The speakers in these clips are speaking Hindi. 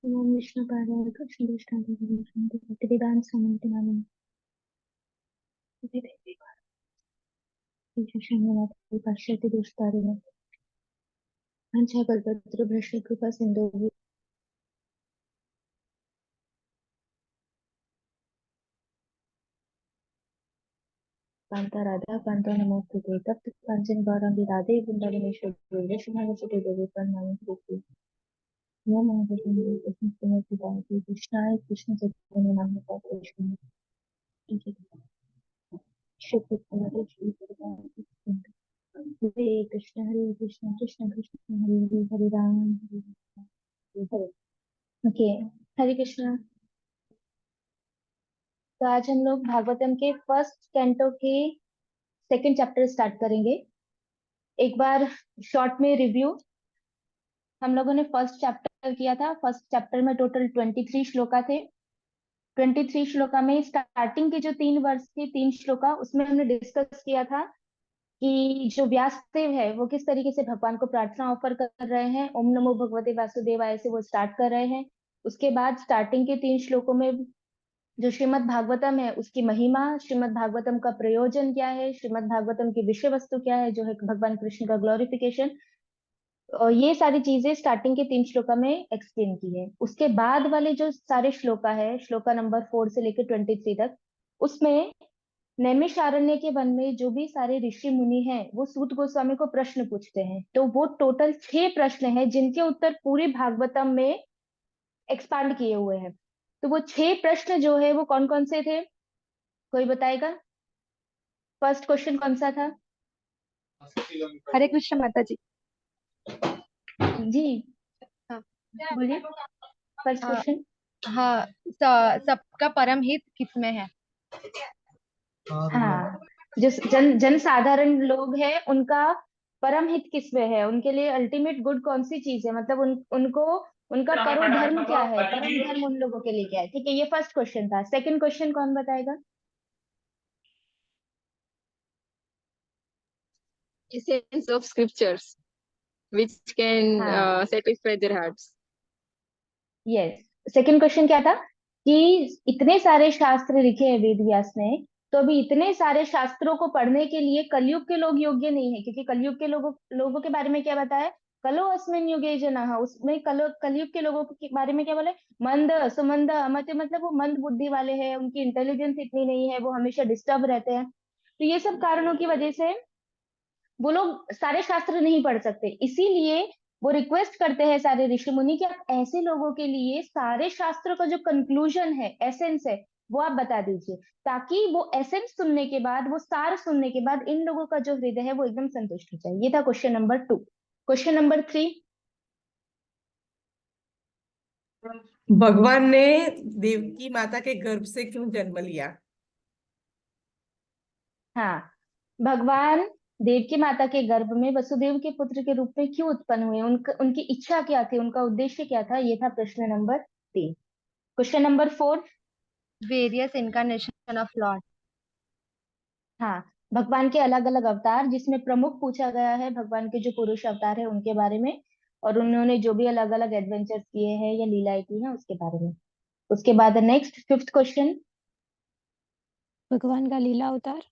ओम विष्णु पादाय कृष्ण दृष्टांत भक्तिवेदांत स्वामी नाम पाश्चात्य दोषकारिणे पंचाकल्पतरुभ्यश्च कृपा सिंधु कांता राधा कांता नमोस्तुते तप्त कांचन गौरंगी राधे वृंदावनेश्वरी वैष्णवसुते देवी प्रणमामि तुभ्यं नमो भगवते कृष्णाय कृष्णाय कृष्ण चैतन्य नामक कृष्ण शुक्र हरे कृष्ण कृष्ण कृष्ण हरे हरे हरे राम हरे हरे। ओके, हरे कृष्ण। तो आज हम लोग भागवतम के फर्स्ट कैंटो के सेकंड चैप्टर स्टार्ट करेंगे। एक बार शॉर्ट में रिव्यू। हम लोगों ने फर्स्ट चैप्टर किया था। फर्स्ट चैप्टर में टोटल 23 श्लोका थे। 23 श्लोका में स्टार्टिंग के जो 3 वर्ष के 3 श्लोका, उसमें हमने डिस्कस किया था कि जो व्यासदेव है वो किस तरीके से भगवान को प्रार्थना ऑफर कर रहे हैं। ओम नमो भगवते वासुदेवाय से वो स्टार्ट कर रहे हैं। उसके बाद स्टार्टिंग के 3 श्लोकों में जो श्रीमद् भागवतम है उसकी महिमा, श्रीमद् भागवतम का प्रयोजन क्या है, श्रीमद् भागवतम की विषय वस्तु क्या है जो है भगवान कृष्ण का ग्लोरिफिकेशन, और ये सारी चीजें स्टार्टिंग के 3 श्लोका में एक्सप्लेन की है। उसके बाद वाले जो सारे श्लोका है, श्लोका नंबर 4 से लेकर 23 तक, उसमें नैमिषारण्य के वन में जो भी सारे ऋषि मुनि हैं वो सूत गोस्वामी को प्रश्न पूछते हैं। तो वो टोटल 6 प्रश्न हैं जिनके उत्तर पूरे भागवतम में एक्सपांड किए हुए हैं। तो वो 6 प्रश्न जो है वो कौन कौन से थे, कोई बताएगा? फर्स्ट क्वेश्चन कौन सा था? हरे कृष्ण माता जी। जी हाँ। बोलिए, फर्स्ट हाँ। क्वेश्चन। हाँ, सबका परम हित किसमें है? हाँ, जो जन साधारण लोग हैं उनका परम हित किसमें है, उनके लिए अल्टीमेट गुड कौन सी चीज है, मतलब उनको उनका करो धर्म क्या है, परम धर्म उन लोगों के लिए क्या है। ठीक है, ये फर्स्ट क्वेश्चन था। सेकंड क्वेश्चन कौन बताएगा? Essence of scriptures which can हाँ, satisfy their hearts. Yes. Second question क्या था कि इतने सारे शास्त्र लिखे हैं वेद व्यास ने, तो अभी इतने सारे शास्त्रों को पढ़ने के लिए कलयुग के लोग योग्य नहीं है, क्योंकि कलयुग के लोगों के बारे में क्या बताया? कलो अस्मिन युगे जनाः, उसमें कलयुग के लोगों के बारे में क्या बोले? मंद सुमंद अमत, मतलब वो मंद बुद्धि वाले हैं, उनकी इंटेलिजेंस इतनी नहीं है, वो हमेशा डिस्टर्ब रहते हैं। तो ये सब कारणों की वजह से वो लोग सारे शास्त्र नहीं पढ़ सकते। इसीलिए वो रिक्वेस्ट करते हैं सारे ऋषि मुनि कि आप ऐसे लोगों के लिए सारे शास्त्रों का जो कंक्लूजन है, एसेंस है, वो आप बता दीजिए, ताकि वो एसेंस सुनने के बाद, वो सार सुनने के बाद इन लोगों का जो हृदय है वो एकदम संतुष्ट हो जाए। ये था क्वेश्चन नंबर 2। Question number 3। भगवान ने देवकी माता के गर्भ से क्यों जन्म लिया? हाँ, भगवान देवकी माता के गर्भ में वसुदेव के पुत्र के रूप में क्यों उत्पन्न हुए, उनकी इच्छा क्या थी, उनका उद्देश्य क्या था, ये था प्रश्न number 3। Question number 4। Various incarnation of Lord. हाँ, भगवान के अलग अलग अवतार, जिसमें प्रमुख पूछा गया है भगवान के जो पुरुष अवतार है उनके बारे में, और उन्होंने जो भी अलग अलग एडवेंचर्स किए हैं या लीलाएं की हैं उसके बारे में। उसके बाद नेक्स्ट फिफ्थ क्वेश्चन। भगवान का लीला अवतार।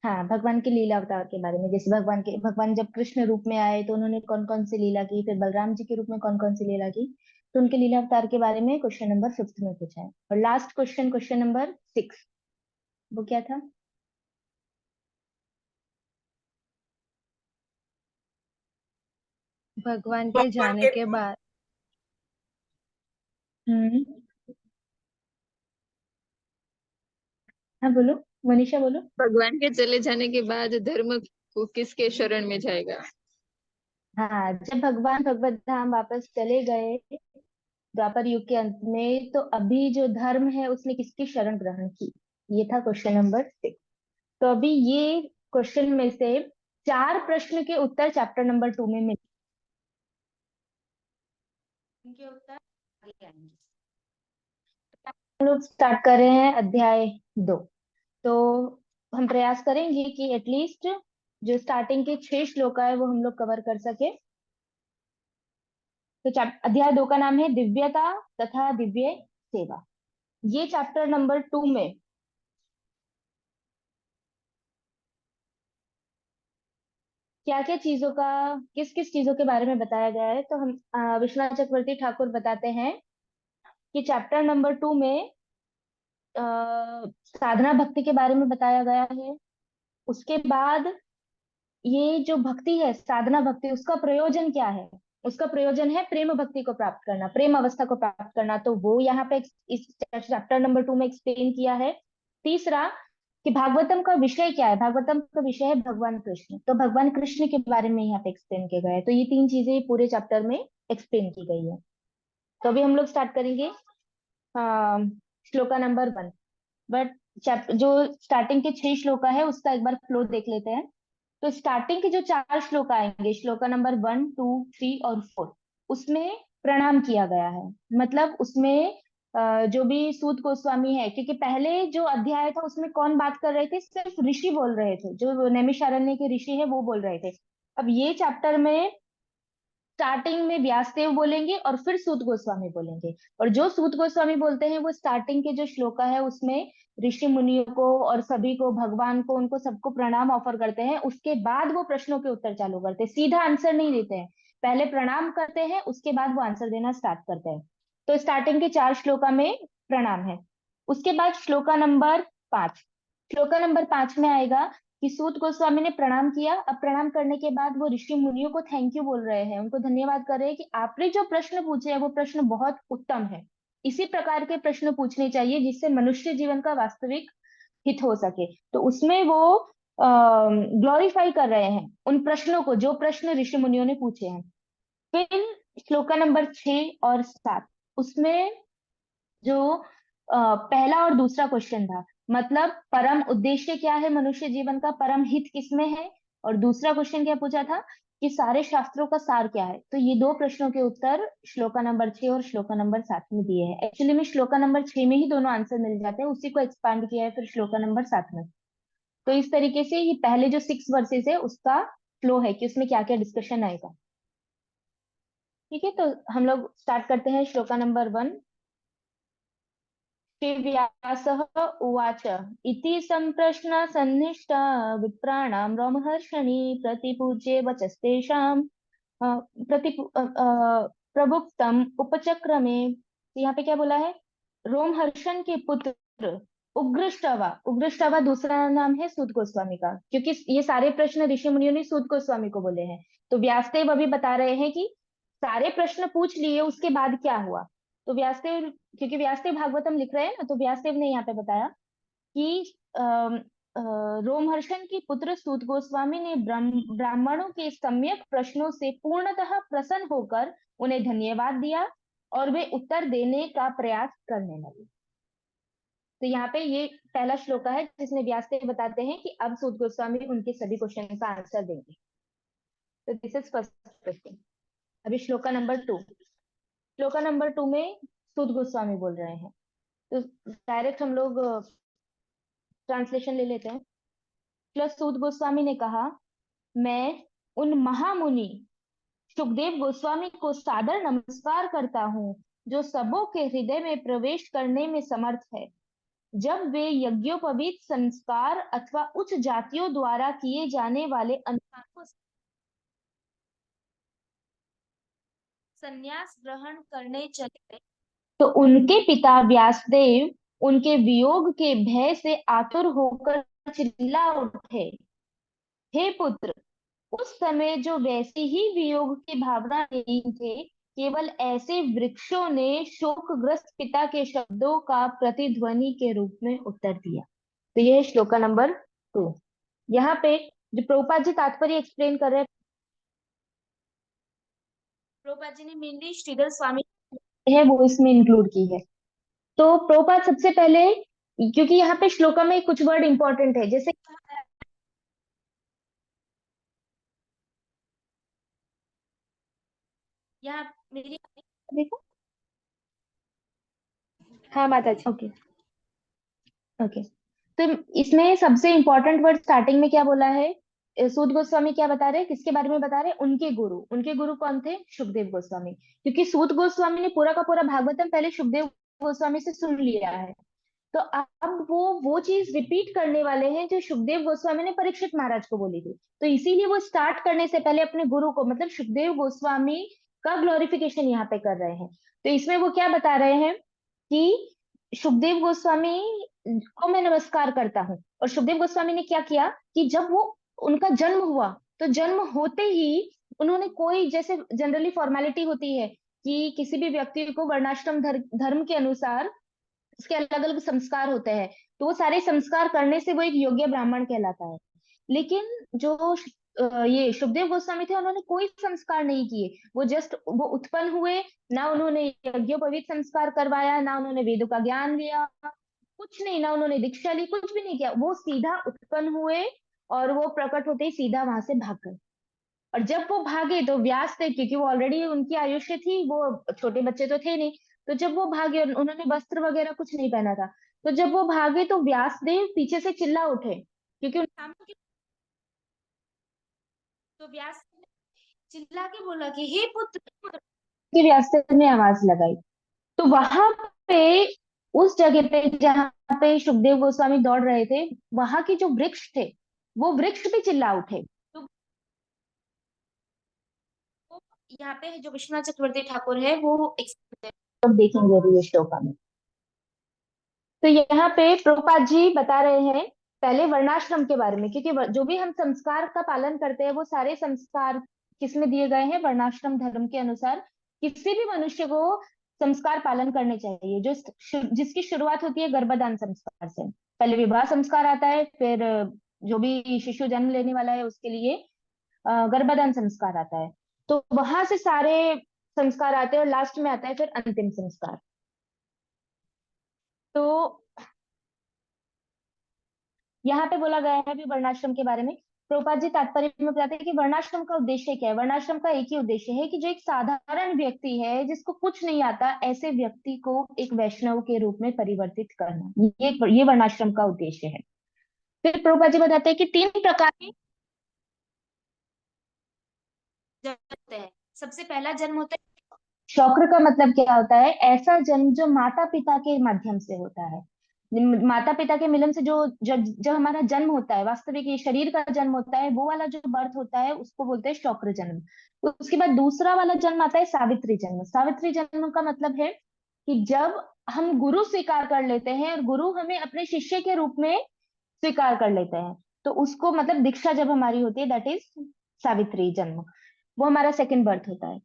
हाँ, भगवान के लीला अवतार के बारे में, जैसे भगवान जब कृष्ण रूप में आए तो उन्होंने कौन कौन सी लीला की, फिर बलराम जी के रूप में कौन कौन सी लीला की, तो उनके लीला अवतार के बारे में क्वेश्चन नंबर 5 में पूछा है। और लास्ट क्वेश्चन, क्वेश्चन नंबर 6, वो क्या था? भगवान के भगवान जाने के के बाद हम्म, हाँ बोलो, मनीषा बोलो। भगवान के चले जाने के बाद धर्म को किसके शरण में जाएगा? हाँ, जब भगवान भगवत धाम वापस चले गए द्वापर युग के अंत में, तो अभी जो धर्म है उसने किसकी शरण ग्रहण की, ये था क्वेश्चन नंबर 6। तो अभी ये क्वेश्चन में से 4 प्रश्न के उत्तर चैप्टर नंबर 2 में मिले, इनके उत्तर आगे आएंगे। हम लोग स्टार्ट कर रहे हैं अध्याय 2। तो हम प्रयास करेंगे कि एटलीस्ट जो स्टार्टिंग के 6 श्लोक है वो हम लोग कवर कर सके। तो अध्याय 2 का नाम है दिव्यता तथा दिव्य सेवा। ये चैप्टर नंबर 2 में क्या क्या चीजों का, किस किस चीजों के बारे में बताया गया है, तो हम विश्वनाथ चक्रवर्ती ठाकुर बताते हैं कि चैप्टर नंबर 2 में अ, साधना भक्ति के बारे में बताया गया है। उसके बाद ये जो भक्ति है, साधना भक्ति, उसका प्रयोजन क्या है? उसका प्रयोजन है प्रेम भक्ति को प्राप्त करना, प्रेम अवस्था को प्राप्त करना, तो वो यहाँ पे इस चैप्टर नंबर 2 में एक्सप्लेन किया है। तीसरा, कि भागवतम का विषय क्या है? भागवतम का विषय है भगवान कृष्ण, तो भगवान कृष्ण के बारे में यहाँ पे एक्सप्लेन किया गया है। तो ये 3 चीजें पूरे चैप्टर में एक्सप्लेन की गई है। तो अभी हम लोग स्टार्ट करेंगे श्लोका नंबर 1। बट जो स्टार्टिंग के 6 श्लोका है उसका एक बार फ्लो देख लेते हैं। तो स्टार्टिंग के जो 4 श्लोक आएंगे, श्लोका नंबर 1, 2, 3 और 4, उसमें प्रणाम किया गया है। मतलब उसमें जो भी सूत गोस्वामी है, क्योंकि पहले जो अध्याय था उसमें कौन बात कर रहे थे? सिर्फ ऋषि बोल रहे थे, जो नैमिषारण्य के ऋषि है वो बोल रहे थे। अब ये चैप्टर में स्टार्टिंग में व्यासदेव बोलेंगे और फिर सूत गोस्वामी बोलेंगे। और जो सूत गोस्वामी बोलते हैं वो स्टार्टिंग के जो श्लोका है उसमें ऋषि मुनियों को और सभी को, भगवान को, उनको सबको प्रणाम ऑफर करते हैं। उसके बाद वो प्रश्नों के उत्तर चालू करते हैं, सीधा आंसर नहीं देते हैं, पहले प्रणाम करते हैं उसके बाद वो आंसर देना स्टार्ट करते हैं। तो स्टार्टिंग के 4 श्लोका में प्रणाम है। उसके बाद श्लोका नंबर 5, श्लोका नंबर 5 में आएगा कि सूत गोस्वामी ने प्रणाम किया। अब प्रणाम करने के बाद वो ऋषि मुनियों को थैंक यू बोल रहे हैं, उनको धन्यवाद कर रहे हैं कि आपने जो प्रश्न पूछे हैं वो प्रश्न बहुत उत्तम है। इसी प्रकार के प्रश्न पूछने चाहिए जिससे मनुष्य जीवन का वास्तविक हित हो सके। तो उसमें वो ग्लोरीफाई कर रहे हैं उन प्रश्नों को, जो प्रश्न ऋषि मुनियों ने पूछे हैं। फिर श्लोका नंबर 6 और 7, उसमें जो पहला और दूसरा क्वेश्चन था, मतलब परम उद्देश्य क्या है मनुष्य जीवन का, परम हित किसमें है, और दूसरा क्वेश्चन क्या पूछा था कि सारे शास्त्रों का सार क्या है। तो ये 2 प्रश्नों के उत्तर श्लोका नंबर 6 और श्लोका नंबर 7 में दिए हैं। एक्चुअली में श्लोका नंबर 6 में ही दोनों आंसर मिल जाते हैं, उसी को एक्सपांड किया है फिर श्लोका नंबर 7 में। तो इस तरीके से ये पहले जो 6 वर्सेस है उसका फ्लो है कि उसमें क्या क्या डिस्कशन आएगा। ठीक है, तो हम लोग स्टार्ट करते हैं श्लोका नंबर 1। श्रीव्यासः उवाच इति सम्प्रश्न सन्निष्ट विप्राणां रोमहर्षणि प्रतिपूज्ये वचस्तेषां प्रभुक्तम उपचक्रमे। तो यहाँ पे क्या बोला है? रोमहर्षण के पुत्र उग्रष्टवा, उग्रष्टवा दूसरा नाम है सूत गोस्वामी का, क्योंकि ये सारे प्रश्न ऋषि मुनियों ने सूत गोस्वामी को बोले हैं। तो व्यासदेव अभी बता रहे हैं कि सारे प्रश्न पूछ लिए उसके बाद क्या हुआ। तो व्यासदेव, क्योंकि व्यासदेव भागवतम लिख रहे हैं ना, तो व्यासदेव ने यहाँ पे बताया कि रोमहर्षण के पुत्र सूत गोस्वामी ने ब्राह्मणों के सम्यक प्रश्नों से पूर्णतः प्रसन्न होकर उन्हें धन्यवाद दिया और वे उत्तर देने का प्रयास करने लगे। तो यहाँ पे ये पहला श्लोका है जिसमें व्यासदेव बताते हैं कि अब सूत गोस्वामी उनके सभी क्वेश्चन का आंसर देंगे। तो दिस इज फर्स्ट क्वेश्चन। अभी श्लोका नंबर 2, श्लोका नंबर 2 में सूत गोस्वामी बोल रहे हैं। तो डायरेक्ट हम लोग ट्रांसलेशन ले लेते हैं। प्लस सूत गोस्वामी ने कहा, मैं उन महामुनि सुखदेव गोस्वामी को सादर नमस्कार करता हूँ जो सबों के हृदय में प्रवेश करने में समर्थ है। जब वे यज्ञोपवीत संस्कार अथवा उच्च जातियों द्वारा किए जाने वाले अनुष्ठानों से संन्यास ग्रहण करने चले तो उनके पिता व्यासदेव उनके वियोग के भय से आतुर होकर चिल्ला उठे, हे पुत्र, उस समय जो वैसी ही वियोग की भावना नहीं थे, केवल ऐसे वृक्षों ने शोकग्रस्त पिता के शब्दों का प्रतिध्वनि के रूप में उत्तर दिया। तो यह है श्लोका नंबर 2। यहाँ पे जो प्रभुपाद जी तात्पर्य एक्सप्लेन कर रहे हैं, प्रभुपाद जी ने मेनली श्रीधर स्वामी है वो इसमें इंक्लूड की है। तो प्रभुपाद सबसे पहले, क्योंकि यहाँ पे श्लोका में कुछ वर्ड इंपॉर्टेंट है, जैसे यहाँ मेरी देखो, हाँ माता जी। Okay okay. तो इसमें सबसे इंपॉर्टेंट वर्ड स्टार्टिंग में क्या बोला है? सूत गोस्वामी क्या बता रहे हैं, किसके बारे में बता रहे हैं? उनके गुरु कौन थे? सुखदेव गोस्वामी। क्योंकि सूत गोस्वामी ने पूरा का पूरा भागवतम पहले सुखदेव गोस्वामी से सुन लिया है, तो अब वो चीज रिपीट करने वाले हैं जो सुखदेव गोस्वामी ने परीक्षित महाराज को बोली थी। तो इसीलिए वो स्टार्ट करने से पहले अपने गुरु को, मतलब सुखदेव गोस्वामी का ग्लोरिफिकेशन यहाँ पे कर रहे हैं। तो इसमें वो क्या बता रहे हैं कि सुखदेव गोस्वामी को मैं नमस्कार करता हूँ। और सुखदेव गोस्वामी ने क्या किया कि जब वो उनका जन्म हुआ, तो जन्म होते ही उन्होंने, कोई जैसे जनरली फॉर्मेलिटी होती है कि किसी भी व्यक्ति को वर्णाश्रम धर्म के अनुसार उसके अलग अलग संस्कार होते हैं, तो वो सारे संस्कार करने से वो एक योग्य ब्राह्मण कहलाता है। लेकिन जो ये सुखदेव गोस्वामी थे, उन्होंने कोई संस्कार नहीं किए। वो जस्ट वो उत्पन्न हुए, ना उन्होंने यज्ञोपवीत संस्कार करवाया, ना उन्होंने वेदों का ज्ञान लिया, कुछ नहीं, ना उन्होंने दीक्षा ली, कुछ भी नहीं किया। वो सीधा उत्पन्न हुए और वो प्रकट होते ही सीधा वहां से भाग गए। और जब वो भागे तो व्यास थे, क्योंकि वो ऑलरेडी उनकी आयुष्य थी, वो छोटे बच्चे तो थे नहीं। तो जब वो भागे, उन्होंने वस्त्र वगैरह कुछ नहीं पहना था, तो जब वो भागे तो व्यासदेव पीछे से चिल्ला उठे, क्योंकि तो व्यास ने चिल्ला के बोला कि हे पुत्र, कि व्यासदेव ने आवाज लगाई। तो वहां पे, उस जगह पे जहाँ पे सुखदेव गोस्वामी दौड़ रहे थे, वहां के जो वृक्ष थे, वो वृक्ष भी चिल्ला उठे। तो यहाँ पे जो विश्वनाथ चक्रवर्ती ठाकुर है वो अब देखेंगे अभी ये श्लोका में। तो यहाँ पे प्रभुपाद जी बता रहे हैं पहले वर्णाश्रम के बारे में, क्योंकि जो भी हम संस्कार का पालन करते हैं वो सारे संस्कार किसमें दिए गए हैं? वर्णाश्रम धर्म के अनुसार किसी भी मनुष्य को संस्कार पालन करने चाहिए। जिसकी शुरुआत होती है गर्भदान संस्कार से। पहले विवाह संस्कार आता है, फिर जो भी शिशु जन्म लेने वाला है उसके लिए गर्भदान संस्कार आता है। तो वहां से सारे संस्कार आते हैं और लास्ट में आता है फिर अंतिम संस्कार। तो यहाँ पे बोला गया है भी वर्णाश्रम के बारे में। प्रभुपाद जी तात्पर्य में बताते हैं कि वर्णाश्रम का उद्देश्य क्या है। वर्णाश्रम का एक ही उद्देश्य है कि जो एक साधारण व्यक्ति है जिसको कुछ नहीं आता, ऐसे व्यक्ति को एक वैष्णव के रूप में परिवर्तित करना, ये वर्णाश्रम का उद्देश्य है। फिर प्रभुपाद जी बताते हैं कि 3 प्रकार के जन्म होते हैं। सबसे पहला जन्म होता है शौक्र। का मतलब क्या होता है? ऐसा जन्म जो माता पिता के माध्यम से होता है। माता पिता के मिलन से जो जब जब हमारा जन्म होता है, वास्तविक ये शरीर का जन्म होता है, वो वाला जो बर्थ होता है उसको बोलते हैं शौक्र जन्म। उसके बाद दूसरा वाला जन्म आता है सावित्री जन्म। सावित्री जन्म का मतलब है कि जब हम गुरु स्वीकार कर लेते हैं और गुरु हमें अपने शिष्य के रूप में स्वीकार कर लेते हैं, तो उसको मतलब दीक्षा जब हमारी होती है, दैट इज सावित्री जन्म। वो हमारा सेकंड बर्थ होता है,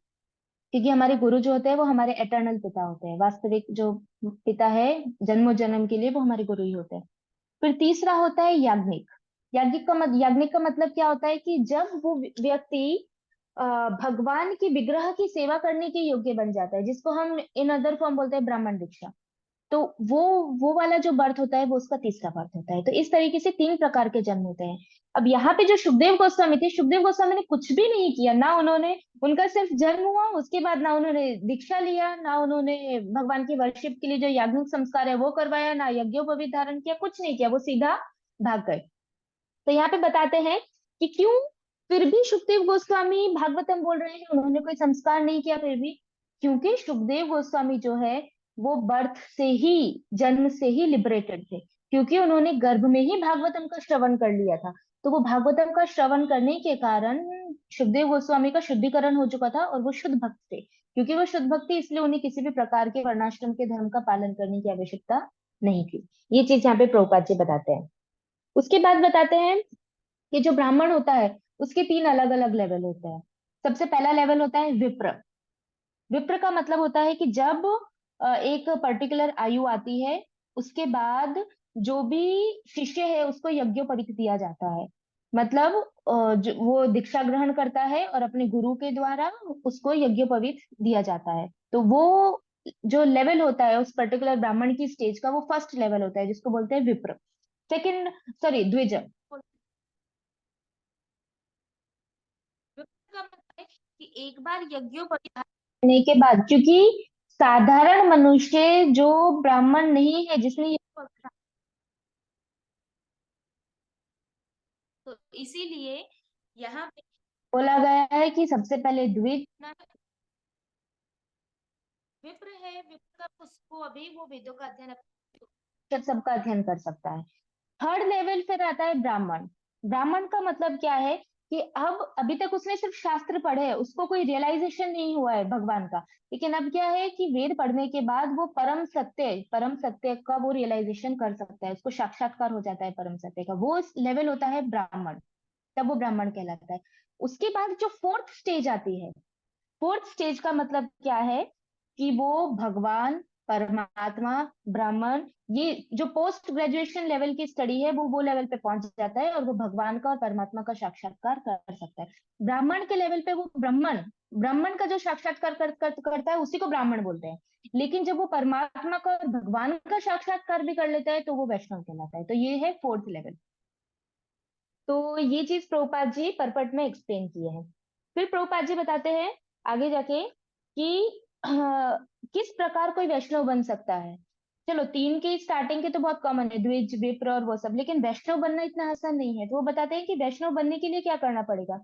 क्योंकि हमारे गुरु जो होते हैं वो हमारे एटर्नल पिता होते हैं। वास्तविक जो पिता है जन्मों जन्म के लिए, वो हमारे गुरु ही होते हैं। फिर तीसरा होता है याज्ञनिक। याज्ञनिक का मतलब क्या होता है कि जब वो व्यक्ति भगवान की विग्रह की सेवा करने के योग्य बन जाता है, जिसको हम इन अदर फॉर्म बोलते हैं ब्राह्मण दीक्षा। तो वो वाला जो बर्थ होता है वो उसका तीसरा बर्थ होता है। तो इस तरीके से 3 प्रकार के जन्म होते हैं। अब यहाँ पे जो सुखदेव गोस्वामी थे, सुखदेव गोस्वामी ने कुछ भी नहीं किया। ना उन्होंने, उनका सिर्फ जन्म हुआ, उसके बाद ना उन्होंने दीक्षा लिया, ना उन्होंने भगवान की वर्शिप के लिए जो याज्ञिक संस्कार है वो करवाया, ना यज्ञोपवीत धारण किया, कुछ नहीं किया। वो सीधा भाग गए। तो यहाँ पे बताते हैं कि क्यों फिर भी सुखदेव गोस्वामी भागवतम बोल रहे हैं, उन्होंने कोई संस्कार नहीं किया फिर भी। क्योंकि सुखदेव गोस्वामी जो है वो बर्थ से ही, जन्म से ही लिबरेटेड थे, क्योंकि उन्होंने गर्भ में ही भागवतम का श्रवण कर लिया था। तो वो भागवतम का श्रवण करने के कारण सुखदेव गोस्वामी का शुद्धिकरण हो चुका था और वो शुद्ध भक्त थे। क्योंकि वो शुद्ध भक्ति, इसलिए उन्हें किसी भी प्रकार के वर्णाश्रम के धर्म का पालन करने की आवश्यकता नहीं थी। ये चीज यहाँ पे प्रभुपाद जी बताते हैं। उसके बाद बताते हैं कि जो ब्राह्मण होता है उसके 3 अलग अलग लेवल होते हैं। सबसे पहला लेवल होता है विप्र। विप्र का मतलब होता है कि जब एक पर्टिकुलर आयु आती है, उसके बाद जो भी शिष्य है उसको यज्ञोपवीत दिया जाता है। मतलब वो दीक्षा ग्रहण करता है और अपने गुरु के द्वारा उसको यज्ञोपवीत दिया जाता है। तो वो जो लेवल होता है उस पर्टिकुलर ब्राह्मण की स्टेज का, वो फर्स्ट लेवल होता है, जिसको बोलते हैं विप्र। सेकंड, सॉरी, द्विज। का मतलब है कि एक बार यज्ञोपवीत करने के बाद, क्योंकि साधारण मनुष्य जो ब्राह्मण नहीं है जिसने तो इसीलिए यहाँ पे बोला गया है कि सबसे पहले द्विज विप्र है, विप्र का उसको अभी वो वेदों का अध्ययन सबका अध्ययन कर सकता है। थर्ड लेवल फिर आता है ब्राह्मण। ब्राह्मण का मतलब क्या है कि अब अभी तक उसने सिर्फ शास्त्र पढ़े हैं, उसको कोई रियलाइजेशन नहीं हुआ है भगवान का, लेकिन अब क्या है कि वेद पढ़ने के बाद वो परम सत्य का वो रियलाइजेशन कर सकता है, उसको साक्षात्कार हो जाता है परम सत्य का, वो लेवल होता है ब्राह्मण, तब वो ब्राह्मण कहलाता है। उसके बाद जो फोर्थ स्टेज आती है, फोर्थ स्टेज का मतलब क्या है कि वो भगवान, परमात्मा, ब्राह्मण, ये जो पोस्ट ग्रेजुएशन लेवल की स्टडी है वो लेवल पे पहुंच जाता है और वो भगवान का और परमात्मा का साक्षात्कार कर सकता है। ब्राह्मण के लेवल पे वो ब्राह्मण ब्राह्मण का जो साक्षात्कार करता है उसी को ब्राह्मण बोलते हैं, लेकिन जब वो परमात्मा का और भगवान का साक्षात्कार भी कर लेता है तो वो वैष्णव कहलाता है। तो ये है फोर्थ लेवल। तो ये चीज प्रभुपाद जी परपट में एक्सप्लेन किए हैं। फिर प्रभुपाद जी बताते हैं आगे जाके कि किस प्रकार कोई वैष्णव बन सकता है। चलो तीन की स्टार्टिंग के तो बहुत कॉमन है, द्विज, विप्र और वो सब, लेकिन वैष्णव बनना इतना आसान नहीं है। तो वो बताते हैं कि वैष्णव बनने के लिए क्या करना पड़ेगा।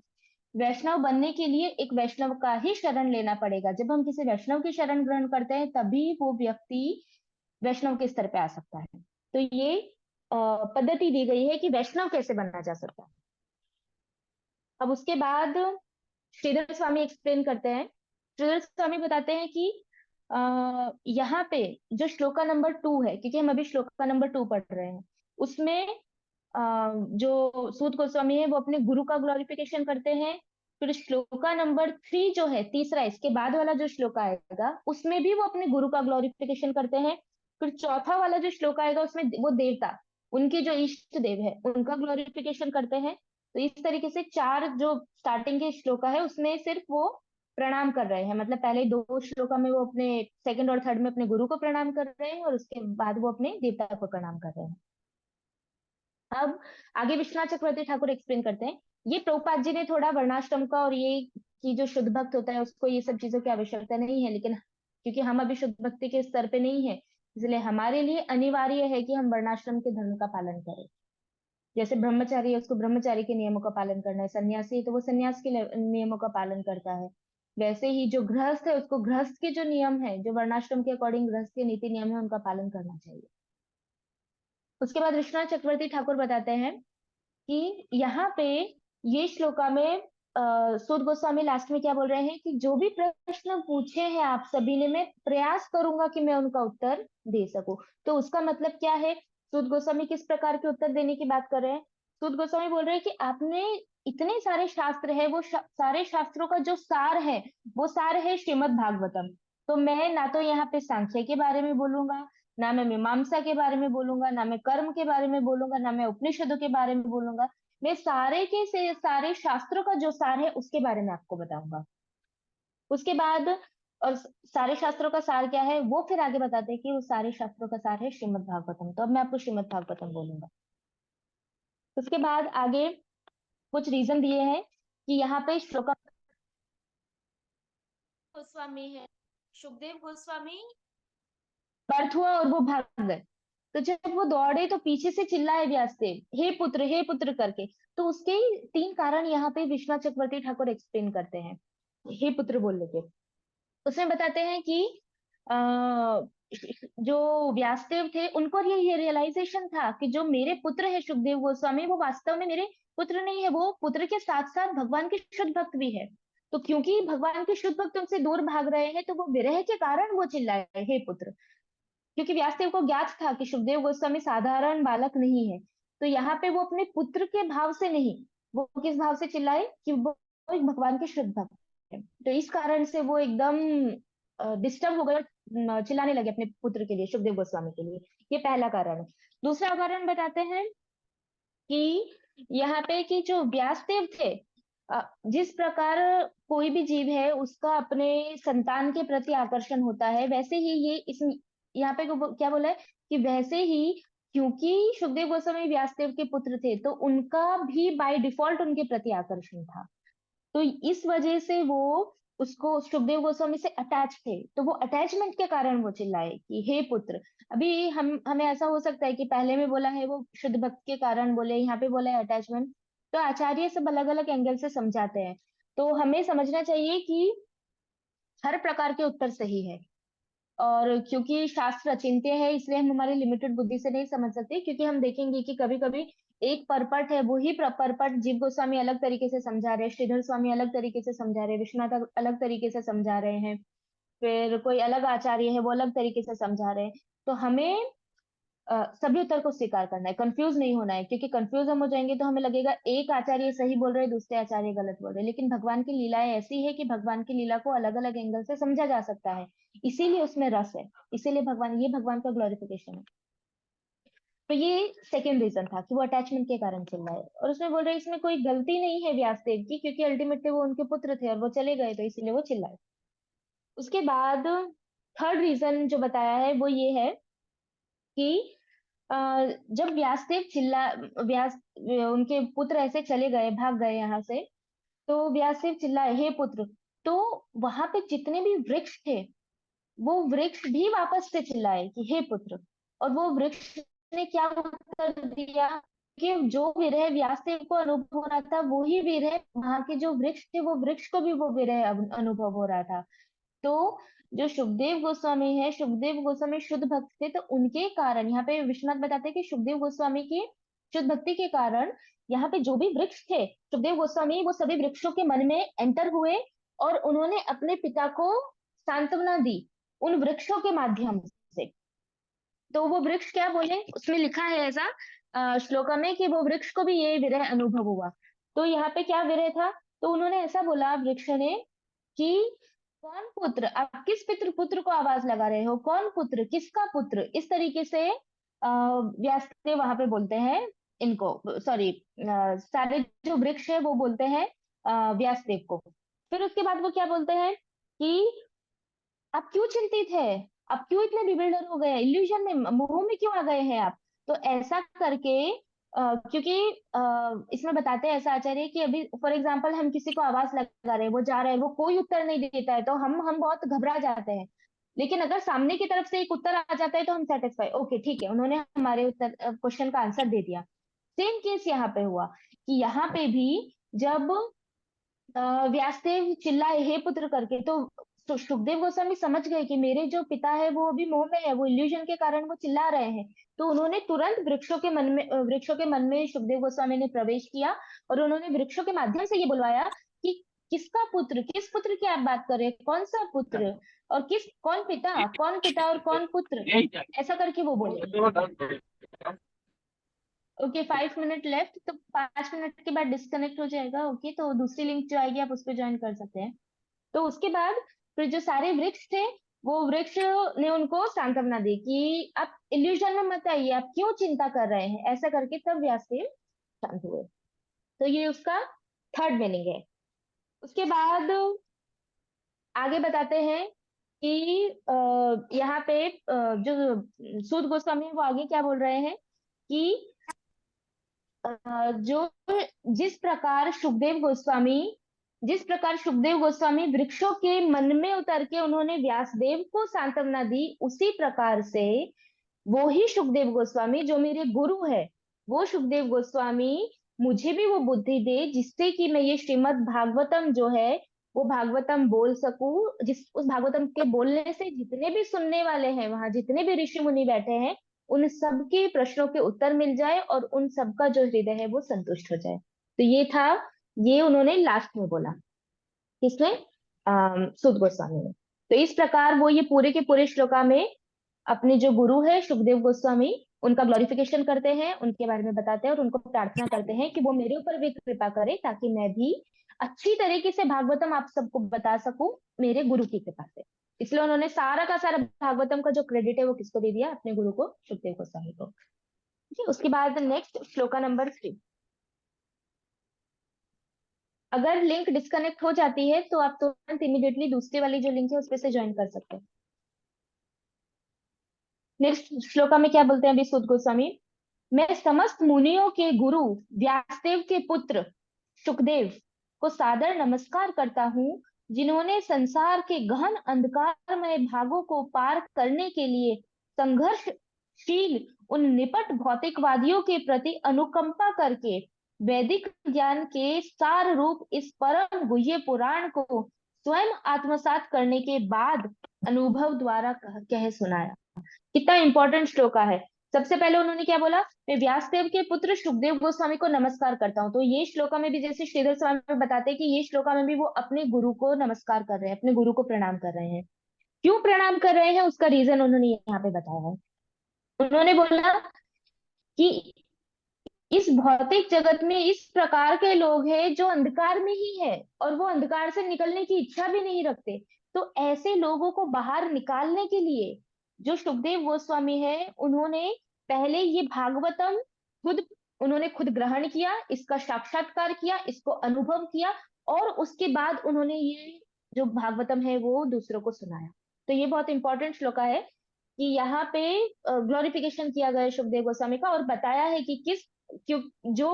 वैष्णव बनने के लिए एक वैष्णव का ही शरण लेना पड़ेगा। जब हम किसी वैष्णव की शरण ग्रहण करते हैं तभी वो व्यक्ति वैष्णव के स्तर पे आ सकता है। तो ये पद्धति दी गई है कि वैष्णव कैसे बनना जा सकता है। अब उसके बाद श्रीधर स्वामी एक्सप्लेन करते हैं। श्रीधर स्वामी बताते हैं कि यहाँ पे जो श्लोका नंबर 2 है, क्योंकि हम अभी श्लोका नंबर 2 पढ़ रहे हैं, उसमें जो सूत गोस्वामी है वो अपने गुरु का ग्लोरिफिकेशन करते हैं। फिर श्लोका नंबर 3 जो है तीसरा, इसके बाद वाला जो श्लोक आएगा उसमें भी वो अपने गुरु का ग्लोरिफिकेशन करते हैं। फिर चौथा वाला जो श्लोक आएगा उसमें वो देवता, उनके जो इष्ट देव है उनका ग्लोरिफिकेशन करते हैं। तो इस तरीके से चार जो स्टार्टिंग के श्लोका है उसमें सिर्फ वो प्रणाम कर रहे हैं, मतलब पहले दो श्लोका में वो अपने सेकंड और थर्ड में अपने गुरु को प्रणाम कर रहे हैं और उसके बाद वो अपने देवता को प्रणाम कर रहे हैं। अब आगे विश्वनाथ चक्रवर्ती ठाकुर एक्सप्लेन करते हैं। ये प्रभुपाद जी ने थोड़ा वर्णाश्रम का और ये कि जो शुद्ध भक्त होता है उसको ये सब चीजों की आवश्यकता नहीं है, लेकिन क्योंकि हम अभी शुद्ध भक्ति के स्तर पे नहीं है, इसलिए हमारे लिए अनिवार्य है कि हम वर्णाश्रम के धर्म का पालन करें। जैसे ब्रह्मचारी है उसको ब्रह्मचारी के नियमों का पालन करना है, सन्यासी है तो वो सन्यास के नियमों का पालन करता है। वैसे ही जो गृहस्थ है उसको गृहस्थ के जो नियम है, जो वर्णाश्रम के अकॉर्डिंग गृहस्थ के नीति नियम है, उनका पालन करना चाहिए। उसके बाद विश्वनाथ चक्रवर्ती ठाकुर बताते हैं कि यहाँ पे ये श्लोका में सूत गोस्वामी लास्ट में क्या बोल रहे हैं कि जो भी प्रश्न पूछे हैं आप सभी ने, मैं प्रयास करूंगा कि मैं उनका उत्तर दे सकूं। तो उसका मतलब क्या है, सूत गोस्वामी किस प्रकार के उत्तर देने की बात कर रहे हैं। सूत गोस्वामी बोल रहे हैं कि आपने इतने सारे शास्त्र है, वो सारे शास्त्रों का जो सार है वो सार है श्रीमद् भागवतम। तो मैं ना तो यहाँ पे सांख्य के बारे में बोलूंगा, ना मैं मीमांसा के बारे में बोलूंगा, ना मैं कर्म के बारे में बोलूंगा, ना मैं उपनिषदों के बारे में बोलूंगा। मैं सारे के से सारे शास्त्रों का जो सार है उसके बारे में आपको बताऊंगा। उसके बाद और सारे शास्त्रों का सार क्या है वो फिर आगे बताते हैं कि वो सारे शास्त्रों का सार है श्रीमद् भागवतम। तो अब मैं आपको श्रीमद् भागवतम बोलूंगा। उसके बाद आगे कुछ रीजन दिए हैं कि यहाँ पे श्लोका गोस्वामी है, सुखदेव गोस्वामी व्यर्थ हुआ और वो भाग गए। तो जब वो दौड़े तो पीछे से चिल्लाए व्यासदेव, हे पुत्र करके। तो उसके 3 कारण यहाँ पे विश्वनाथ चक्रवर्ती ठाकुर एक्सप्लेन करते हैं हे पुत्र बोलने के। उसमें बताते हैं कि आ, जो व्यासदेव थे उनको ये रियलाइजेशन था कि जो मेरे पुत्र है सुखदेव गोस्वामी वो वास्तव में मेरे पुत्र नहीं है, वो पुत्र के साथ साथ भगवान के शुद्ध भक्त भी है। तो क्योंकि भगवान के शुद्ध भक्त उनसे दूर भाग रहे हैं तो वो विरह के कारण वो चिल्लाए हे पुत्र, क्योंकि व्यासदेव को ज्ञात था कि सुखदेव गोस्वामी साधारण बालक नहीं है। तो यहाँ पे वो अपने पुत्र के भाव से नहीं, वो किस भाव से चिल्लाए कि वो एक भगवान के शुद्ध भक्त है। तो इस कारण से वो एकदम डिस्टर्ब हो गए और चिल्लाने लगे अपने पुत्र के लिए, सुखदेव गोस्वामी के लिए। ये पहला कारण है। दूसरा कारण बताते हैं कि यहाँ पे कि जो व्यासदेव थे, जिस प्रकार कोई भी जीव है उसका अपने संतान के प्रति आकर्षण होता है, वैसे ही ये इस यहाँ पे क्या बोला है कि वैसे ही क्योंकि सुखदेव गोस्वामी व्यासदेव के पुत्र थे तो उनका भी बाय डिफॉल्ट उनके प्रति आकर्षण था। तो इस वजह से वो उसको सुखदेव गोस्वामी से अटैच थे, तो वो अटैचमेंट के कारण वो चिल्लाए कि हे पुत्र। अभी हमें ऐसा हो सकता है कि पहले में बोला है वो शुद्ध भक्त के कारण बोले, यहाँ पे बोला है अटैचमेंट। तो आचार्य सब अलग अलग एंगल से समझाते हैं। तो हमें समझना चाहिए कि हर प्रकार के उत्तर सही है। और क्योंकि शास्त्र अचिंत्य है, इसलिए हम हमारी लिमिटेड बुद्धि से नहीं समझ सकते, क्योंकि हम देखेंगे कि कभी कभी एक परपट है, वही परपट जीव गोस्वामी अलग तरीके से समझा रहे हैं, श्रीधर स्वामी अलग तरीके से समझा रहे हैं, विश्वनाथ अलग तरीके से समझा रहे हैं, फिर कोई अलग आचार्य है वो अलग तरीके से समझा रहे हैं। तो हमें सभी उत्तर को स्वीकार करना है, कंफ्यूज नहीं होना है, क्योंकि कंफ्यूज हम हो जाएंगे तो हमें लगेगा एक आचार्य सही बोल रहे हैं, दूसरे आचार्य गलत बोल रहे हैं। लेकिन भगवान की लीलाएं ऐसी है कि भगवान की लीला को अलग अलग एंगल से समझा जा सकता है, इसीलिए उसमें रस है, इसीलिए भगवान का ग्लोरिफिकेशन है। तो ये सेकेंड रीजन था कि वो अटैचमेंट के कारण चिल्ला रहा है, और उसमें बोल रहे इसमें कोई गलती नहीं है व्यासदेव की, क्योंकि अल्टीमेटली वो उनके पुत्र थे और वो चले गए, तो इसीलिए वो चिल्लाए। उसके बाद थर्ड रीजन जो बताया है वो ये है कि अ, जब व्यासदेव व्यास उनके पुत्र ऐसे चले गए, भाग गए यहाँ से, तो व्यासदेव चिल्लाए हे पुत्र। तो वहां पे जितने भी वृक्ष थे, वो वृक्ष भी वापस से चिल्लाए कि हे पुत्र। और वो वृक्ष ने क्या उत्तर दिया कि जो विरह व्यासदेव को अनुभव हो रहा था, वो ही विरह वहां के जो वृक्ष थे, वो वृक्ष को भी वो विरह अनुभव हो रहा था। तो जो सुखदेव गोस्वामी है, सुखदेव गोस्वामी शुद्ध भक्त थे, तो उनके कारण यहाँ पे विश्वनाथ बताते हैं कि सुखदेव गोस्वामी की शुद्ध भक्ति के कारण यहाँ पे जो भी वृक्ष थे, सुखदेव गोस्वामी वो सभी वृक्षों के मन में एंटर हुए, और उन्होंने अपने पिता को सांत्वना दी उन वृक्षों के माध्यम से। तो वो वृक्ष क्या बोले, उसमें लिखा है ऐसा श्लोका में कि वो वृक्ष को भी ये विरह अनुभव हुआ। तो यहाँ पे क्या विरह था, तो उन्होंने ऐसा बोला वृक्ष ने कि कौन पुत्र, आप किस पितृ पुत्र को आवाज लगा रहे हो, कौन पुत्र, किसका पुत्र, इस तरीके से व्यासदेव वहां पे बोलते हैं इनको, सॉरी, सारे जो वृक्ष है वो बोलते हैं व्यासदेव को। फिर उसके बाद वो क्या बोलते हैं कि आप क्यों चिंतित है, आप क्यों इतने बिबिल्डर हो गए, इल्यूजन में, मोह में क्यों आ गए हैं आप। तो ऐसा करके क्योंकि इसमें बताते हैं ऐसा आचार्य कि अभी फॉर एग्जांपल हम किसी को आवाज लगा रहे हैं, वो जा रहे हैं, वो कोई उत्तर नहीं देता है, तो हम बहुत घबरा जाते हैं। लेकिन अगर सामने की तरफ से एक उत्तर आ जाता है तो हम सेटिस्फाई, ओके ठीक है, उन्होंने हमारे उत्तर क्वेश्चन का आंसर दे दिया। सेम केस यहाँ पे हुआ कि यहाँ पे भी जब व्यासदेव चिल्लाए हे पुत्र करके, तो सुखदेव गोस्वामी समझ गए कि मेरे जो पिता है वो अभी मोह में है, वो इल्यूजन के कारण वो चिल्ला रहे हैं। तो उन्होंने तुरंत वृक्षों के मन में सुखदेव गोस्वामी ने प्रवेश किया, और उन्होंने वृक्षों के माध्यम से ये बुलवाया कि किसका पुत्र, किस पुत्र की आप बात कर रहे हैं, कौन सा पुत्र, और कौन पिता और कौन पुत्र, ऐसा करके वो बोले। ओके, 5 मिनट लेफ्ट, तो 5 मिनट के बाद डिस्कनेक्ट हो जाएगा। ओके, तो दूसरी लिंक जो आएगी आप उस पर ज्वाइन कर सकते हैं। तो उसके बाद फिर जो सारे वृक्ष थे, वो वृक्ष ने उनको सांत्वना दी कि आप इल्यूजन में मत आइए, आप क्यों चिंता कर रहे हैं, ऐसा करके तब व्यासदेव शांत हुए। तो ये उसका थर्ड मीनिंग है। उसके बाद आगे बताते हैं कि यहाँ पे जो सूत गोस्वामी है वो आगे क्या बोल रहे हैं कि जो जिस प्रकार सुखदेव गोस्वामी वृक्षों के मन में उतर के उन्होंने व्यासदेव को सांत्वना दी, उसी प्रकार से वो ही सुखदेव गोस्वामी जो मेरे गुरु है, वो सुखदेव गोस्वामी मुझे भी वो बुद्धि दे जिससे कि मैं ये श्रीमद् भागवतम जो है वो भागवतम बोल सकूं, उस भागवतम के बोलने से जितने भी सुनने वाले हैं, वहां जितने भी ऋषि मुनि बैठे हैं, उन सबके प्रश्नों के उत्तर मिल जाए और उन सबका जो हृदय है वो संतुष्ट हो जाए। तो ये था, ये उन्होंने लास्ट में बोला, किसने, सुद गोस्वामी ने। तो इस प्रकार वो ये पूरे के पूरे श्लोका में अपने जो गुरु है सुखदेव गोस्वामी, उनका ग्लोरिफिकेशन करते हैं, उनके बारे में बताते हैं और उनको प्रार्थना करते हैं कि वो मेरे ऊपर भी कृपा करे, ताकि मैं भी अच्छी तरीके से भागवतम आप सबको बता सकूं मेरे गुरु की कृपा से। इसलिए उन्होंने सारा का सारा भागवतम का जो क्रेडिट है वो किसको दे दिया, अपने गुरु को, सुखदेव गोस्वामी को। ठीक है, उसके बाद नेक्स्ट श्लोका नंबर 3। अगर लिंक डिस्कनेक्ट हो जाती है तो आप तुरंत इमीडिएटली दूसरी वाली जो लिंक है उस पे से ज्वाइन कर सकते हैं। नेक्स्ट श्लोका में क्या बोलते हैं अभी सूत गोस्वामी, मैं समस्त मुनियों के गुरु व्यासदेव के पुत्र सुखदेव को सादर नमस्कार करता हूँ, जिन्होंने संसार के गहन अंधकारमय भागों को पार करने के लिए संघर्षशील उन निपट भौतिकवादियों के प्रति अनुकंपा करके वैदिक ज्ञान के सार रूप इस परम गुह्य पुराण को स्वयं आत्मसात करने के बाद अनुभव द्वारा कह सुनाया। कितना इंपॉर्टेंट श्लोका है। सबसे पहले उन्होंने क्या बोला, मैं व्यासदेव के पुत्र सुखदेव गोस्वामी को नमस्कार करता हूँ। तो ये श्लोका में भी जैसे श्रीधर स्वामी बताते हैं कि ये श्लोका में भी वो अपने गुरु को नमस्कार कर रहे हैं, अपने गुरु को प्रणाम कर रहे हैं। क्यों प्रणाम कर रहे हैं उसका रीजन उन्होंने यहाँ पे बताया है। उन्होंने बोला कि इस भौतिक जगत में इस प्रकार के लोग हैं जो अंधकार में ही है और वो अंधकार से निकलने की इच्छा भी नहीं रखते। तो ऐसे लोगों को बाहर निकालने के लिए जो सुखदेव गोस्वामी है, उन्होंने पहले ये भागवतम उन्होंने खुद ग्रहण किया, इसका साक्षात्कार किया, इसको अनुभव किया और उसके बाद उन्होंने ये जो भागवतम है वो दूसरों को सुनाया। तो ये बहुत इंपॉर्टेंट श्लोका है कि यहाँ पे ग्लोरिफिकेशन किया गया है सुखदेव गोस्वामी का और बताया है कि किस क्यों जो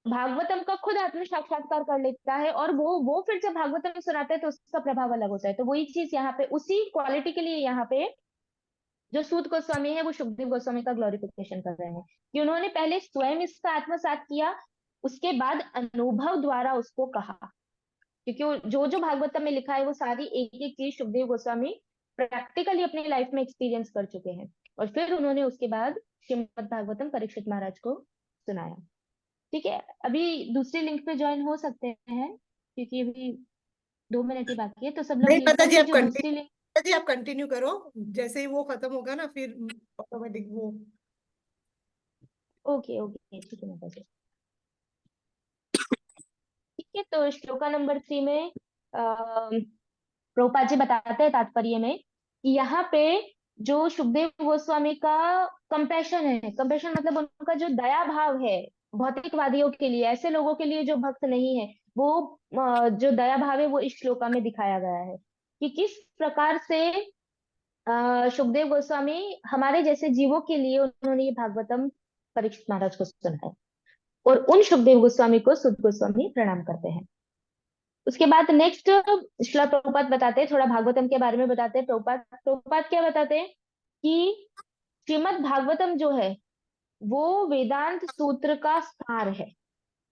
भागवतम का खुद आत्म साक्षात्कार कर लेता है और वो फिर जब भागवतम सुनाता है तो उसका प्रभाव अलग होता है। तो वही चीज यहाँ पे उसी क्वालिटी के लिए यहाँ पे जो सूत गोस्वामी है वो सुखदेव गोस्वामी का ग्लोरिफिकेशन कर रहे हैं कि उन्होंने पहले स्वयं इसका आत्मसात किया, उसके बाद अनुभव द्वारा उसको कहा। क्योंकि जो जो भागवतम में लिखा है वो सारी एक एक चीज सुखदेव गोस्वामी प्रैक्टिकली अपनी लाइफ में एक्सपीरियंस कर चुके हैं और फिर उन्होंने उसके बाद श्रीमद् भागवतम परीक्षित महाराज को सुनाया। ठीक है, अभी दूसरी लिंक पे ज्वाइन हो सकते हैं क्योंकि अभी 2 मिनट ही बाकी है। तो सब लोग नहीं म्यूट पता जी, होंगे। आप जो दूसरी लिंक जी आप कंटिन्यू करो, जैसे ही वो खत्म होगा ना फिर ऑटोमेटिक वो। ओके ओके ठीक है माता जी। ठीक है, तो श्लोका नंबर 3 में प्रभुपाद जी बताते हैं तात्पर्य में कि यहाँ पे जो सुखदेव गोस्वामी का कंपैशन है, कंपैशन मतलब उनका जो दया भाव है भौतिकवादियों के लिए, ऐसे लोगों के लिए जो भक्त नहीं है, वो जो दया भाव है वो इस श्लोका में दिखाया गया है कि किस प्रकार से सुखदेव गोस्वामी हमारे जैसे जीवों के लिए उन्होंने ये भागवतम परीक्षित महाराज को सुनाया और उन सुखदेव गोस्वामी को सुध गोस्वामी प्रणाम करते हैं। उसके बाद नेक्स्ट श्रील प्रभुपाद बताते हैं, थोड़ा भागवतम के बारे में बताते हैं। प्रभुपाद प्रभुपाद क्या बताते हैं कि श्रीमद् भागवतम जो है वो वेदांत सूत्र का सार है।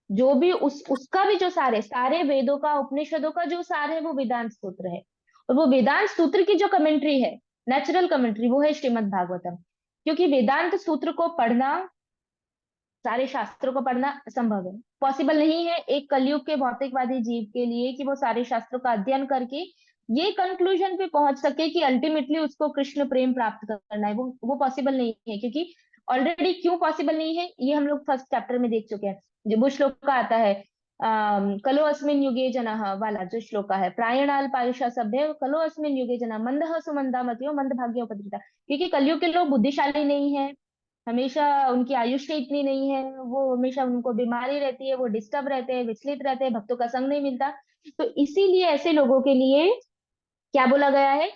जो भी उसका भी जो सार है, सारे वेदों का उपनिषदों का जो सार है वो वेदांत सूत्र है और वो वेदांत सूत्र की जो कमेंट्री है, नेचुरल कमेंट्री, वो है श्रीमद् भागवतम। क्योंकि वेदांत सूत्र को पढ़ना, सारे शास्त्रों को पढ़ना असंभव है, पॉसिबल नहीं है एक कलयुग के भौतिकवादी जीव के लिए कि वो सारे शास्त्रों का अध्ययन करके ये कंक्लूजन पे पहुंच सके कि अल्टीमेटली उसको कृष्ण प्रेम प्राप्त करना है। वो पॉसिबल नहीं है। क्योंकि ऑलरेडी क्यों पॉसिबल नहीं है ये हम लोग फर्स्ट चैप्टर में देख चुके हैं। जो वो श्लोक का आता है कलो अस्मिन युगे जनः वाला जो श्लोका है, प्रायणाल पायुषा सभ्य कलो अस्मिन युगे जनः मंदः सुमंदा मतियो मंद भाग्य उपद्रता। क्योंकि कलयुग के लोग बुद्धिशाली नहीं है, हमेशा उनकी आयुष्य इतनी नहीं है, वो हमेशा उनको बीमारी रहती है, वो डिस्टर्ब रहते हैं, विचलित रहते हैं, भक्तों का संग नहीं मिलता। तो इसीलिए ऐसे लोगों के लिए क्या बोला गया है,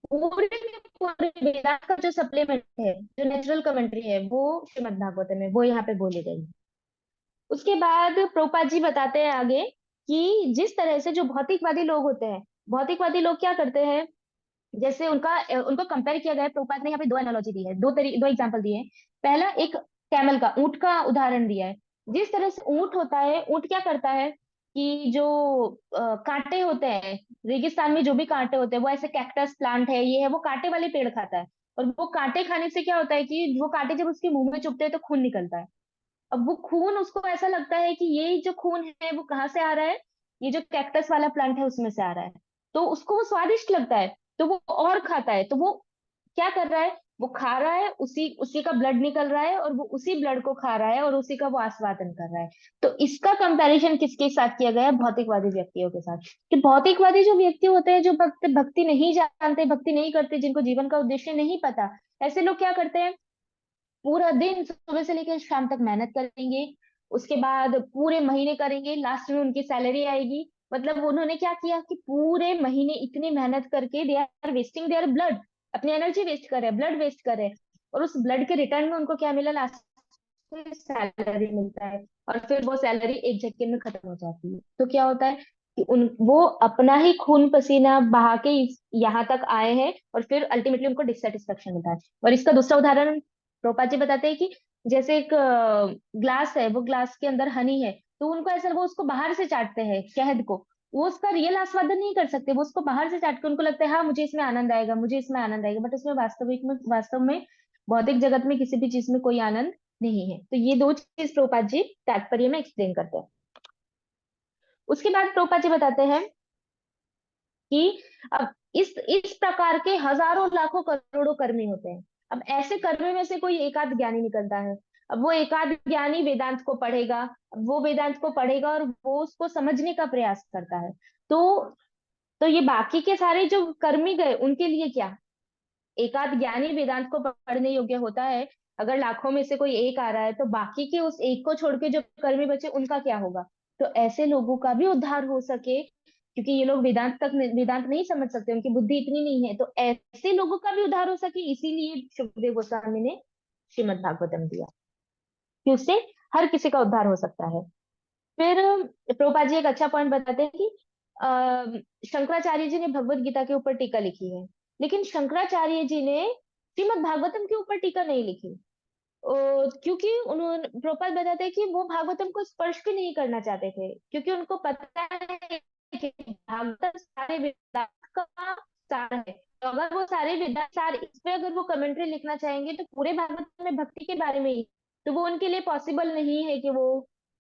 पूरे के पूरे वेदांत का जो सप्लीमेंट है, जो नेचुरल कमेंट्री है, वो श्रीमद् भागवतम है, वो यहाँ पे बोली गई है। उसके बाद प्रभुपाद जी बताते हैं आगे कि जिस तरह से जो भौतिकवादी लोग होते हैं, भौतिकवादी लोग क्या करते हैं, जैसे उनको कंपेयर किया गया है। प्रभुपाद ने यहाँ पे 2 एनालॉजी दी है, दो एग्जांपल दिए हैं। पहला एक कैमल का, ऊंट का उदाहरण दिया है। जिस तरह से ऊंट होता है, ऊंट क्या करता है कि जो कांटे होते हैं, रेगिस्तान में जो भी कांटे होते हैं, वो ऐसे कैक्टस प्लांट है, ये है, वो कांटे वाले पेड़ खाता है। और वो कांटे खाने से क्या होता है कि वो कांटे जब उसके मुंह में चुभते हैं तो खून निकलता है। अब वो खून उसको ऐसा लगता है कि ये जो खून है वो कहाँ से आ रहा है, ये जो कैक्टस वाला प्लांट है उसमें से आ रहा है। तो उसको वो स्वादिष्ट लगता है तो वो और खाता है। तो वो क्या कर रहा है, वो खा रहा है, उसी उसी का ब्लड निकल रहा है और वो उसी ब्लड को खा रहा है और उसी का वो आस्वादन कर रहा है। तो इसका कंपैरिजन किसके साथ किया गया है, भौतिकवादी व्यक्तियों के साथ। कि भौतिकवादी जो व्यक्ति होते हैं, जो भक्ति नहीं जानते, भक्ति नहीं करते, जिनको जीवन का उद्देश्य नहीं पता, ऐसे लोग क्या करते हैं, पूरा दिन सुबह से लेकर शाम तक मेहनत करेंगे, उसके बाद पूरे महीने करेंगे, लास्ट में उनकी सैलरी आएगी। मतलब उन्होंने क्या किया कि पूरे महीने इतनी मेहनत करके they are wasting their blood, अपनी एनर्जी वेस्ट कर रहे हैं, ब्लड वेस्ट कर रहे हैं, और उस ब्लड के रिटर्न में उनको क्या मिला, लास्ट में सैलरी मिलता है। और फिर वो सैलरी एक झटके में खत्म हो जाती है। तो क्या होता है कि वो अपना ही खून पसीना बहा के यहाँ तक आए हैं और फिर अल्टीमेटली उनको डिससेटिस्फेक्शन मिलता है। और इसका दूसरा उदाहरण प्रभुपाद जी बताते हैं कि जैसे एक ग्लास है, वो ग्लास के अंदर हनी है, तो उनको ऐसा वो उसको बाहर से चाटते हैं शहद को, वो उसका रियल आस्वादन नहीं कर सकते, वो उसको बाहर से चाट के उनको लगता है हाँ मुझे इसमें आनंद आएगा, मुझे इसमें आनंद आएगा, बट उसमें वास्तव में भौतिक जगत में किसी भी चीज में कोई आनंद नहीं है। तो ये दो चीज प्रभुपाद जी तात्पर्य में एक्सप्लेन करते हैं। उसके बाद प्रभुपाद जी बताते हैं कि अब इस प्रकार के हजारों लाखों करोड़ों कर्मी होते हैं। अब ऐसे कर्मी में से कोई एकाध ज्ञानी निकलता है। अब वो एकाध ज्ञानी वेदांत को पढ़ेगा, वो वेदांत को पढ़ेगा और वो उसको समझने का प्रयास करता है। तो तो ये बाकी के सारे जो कर्मी गए उनके लिए क्या? एकाध ज्ञानी वेदांत को पढ़ने योग्य होता है, अगर लाखों में से कोई एक आ रहा है, तो बाकी के उस एक को छोड़ के जो कर्मी बचे उनका क्या होगा? तो ऐसे लोगों का भी उद्धार हो सके, क्योंकि ये लोग वेदांत नहीं समझ सकते, उनकी बुद्धि इतनी नहीं है, तो ऐसे लोगों का भी उद्धार हो सके, इसीलिए सुखदेव गोस्वामी ने श्रीमद् भागवतम दिया कि उससे हर किसी का उद्धार हो सकता है। फिर प्रभुपाद जी एक अच्छा पॉइंट बताते हैं कि शंकराचार्य जी ने भगवत गीता के ऊपर टीका लिखी है, लेकिन शंकराचार्य जी ने श्रीमद् भागवतम के ऊपर टीका नहीं लिखी। क्योंकि उन्होंने प्रभुपाद बताते हैं कि वो भागवतम को स्पर्श भी नहीं करना चाहते थे, क्योंकि उनको पता है कि भागवतम सारे वेदांत का सार है। तो अगर वो सारे वेदांत सार इस पे अगर वो कमेंट्री लिखना चाहेंगे तो पूरे भागवतम में भक्ति के बारे में ही, तो वो उनके लिए पॉसिबल नहीं है कि वो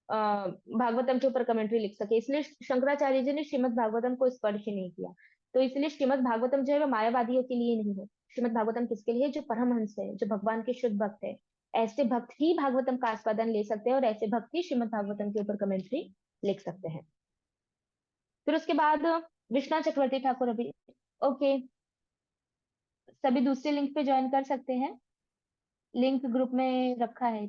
भागवतम के ऊपर कमेंट्री लिख सके। इसलिए शंकराचार्य जी ने श्रीमद् भागवतम को स्पर्श ही नहीं किया। तो इसलिए श्रीमद् भागवतम जो है वो मायावादियों के लिए नहीं है। श्रीमद् भागवतम किसके लिए है? जो परमहंस है, जो भगवान के शुद्ध भक्त है, ऐसे भक्त ही भागवतम का आस्वादन ले सकते हैं और ऐसे भक्त ही श्रीमद् भागवतम के ऊपर कमेंट्री लिख सकते हैं। फिर उसके बाद विश्वनाथ चक्रवर्ती ठाकुर अभी ओके, सभी दूसरे लिंक पे ज्वाइन कर सकते हैं, लिंक ग्रुप में रखा है।